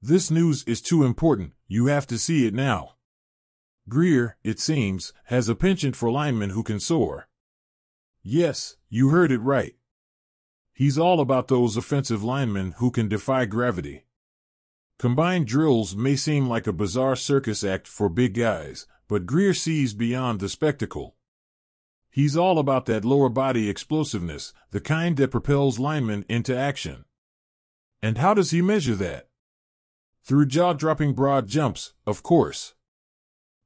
This news is too important, you have to see it now. Grier, it seems, has a penchant for linemen who can soar. Yes, you heard it right. He's all about those offensive linemen who can defy gravity. Combined drills may seem like a bizarre circus act for big guys, but Grier sees beyond the spectacle. He's all about that lower body explosiveness, the kind that propels linemen into action. And how does he measure that? Through jaw-dropping broad jumps, of course.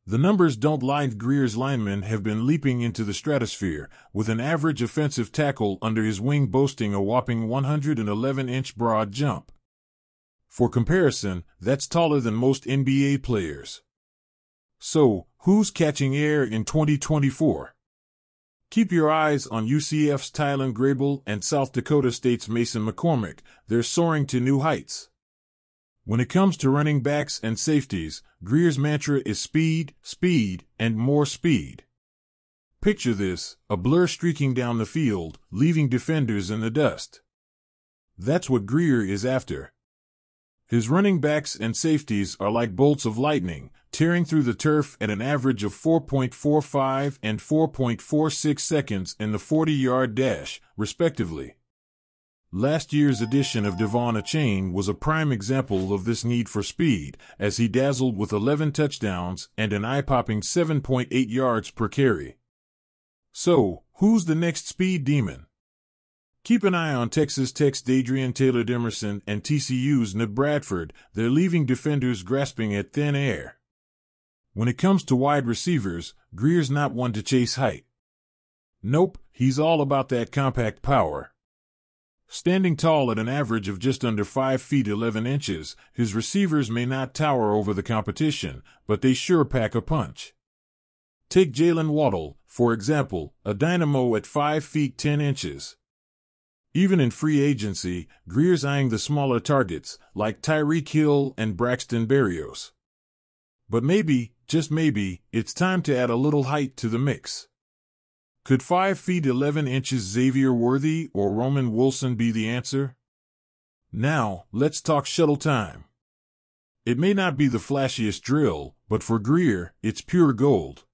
The numbers don't lie. Grier's linemen have been leaping into the stratosphere, with an average offensive tackle under his wing boasting a whopping 111-inch broad jump. For comparison, that's taller than most NBA players. So, who's catching air in 2024? Keep your eyes on UCF's Tylen Grable and South Dakota State's Mason McCormick. They're soaring to new heights. When it comes to running backs and safeties, Grier's mantra is speed, speed, and more speed. Picture this, a blur streaking down the field, leaving defenders in the dust. That's what Grier is after. His running backs and safeties are like bolts of lightning, tearing through the turf at an average of 4.45 and 4.46 seconds in the 40-yard dash, respectively. Last year's edition of Devon Achane was a prime example of this need for speed, as he dazzled with 11 touchdowns and an eye-popping 7.8 yards per carry. So, who's the next speed demon? Keep an eye on Texas Tech's Dadrian Taylor-Demerson and TCU's Ned Bradford. They're leaving defenders grasping at thin air. When it comes to wide receivers, Grier's not one to chase height. Nope, he's all about that compact power. Standing tall at an average of just under 5 feet 11 inches, his receivers may not tower over the competition, but they sure pack a punch. Take Jalen Waddle, for example, a dynamo at 5 feet 10 inches. Even in free agency, Grier's eyeing the smaller targets, like Tyreek Hill and Braxton Berrios. But maybe, just maybe, it's time to add a little height to the mix. Could 5 feet 11 inches Xavier Worthy or Roman Wilson be the answer? Now, let's talk shuttle time. It may not be the flashiest drill, but for Grier, it's pure gold.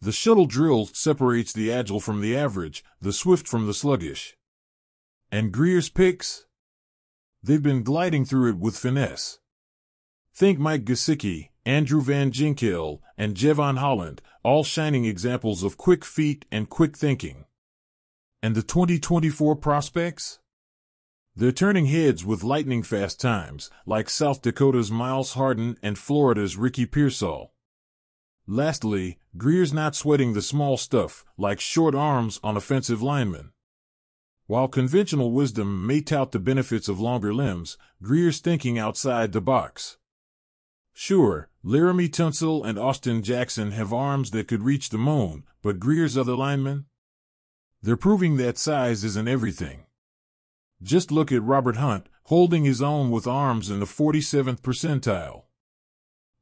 The shuttle drill separates the agile from the average, the swift from the sluggish. And Grier's picks? They've been gliding through it with finesse. Think Mike Gesicki, Andrew Van Ginkel, and Jevon Holland, all shining examples of quick feet and quick thinking. And the 2024 prospects? They're turning heads with lightning-fast times, like South Dakota's Miles Harden and Florida's Ricky Pearsall. Lastly, Grier's not sweating the small stuff, like short arms on offensive linemen. While conventional wisdom may tout the benefits of longer limbs, Grier's thinking outside the box. Sure, Laramie Tunsil and Austin Jackson have arms that could reach the moon, but Grier's other linemen? They're proving that size isn't everything. Just look at Robert Hunt, holding his own with arms in the 47th percentile.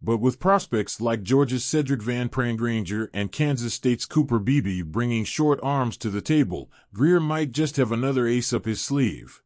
But with prospects like Georgia's Cedric Van Prangranger and Kansas State's Cooper Beebe bringing short arms to the table, Grier might just have another ace up his sleeve.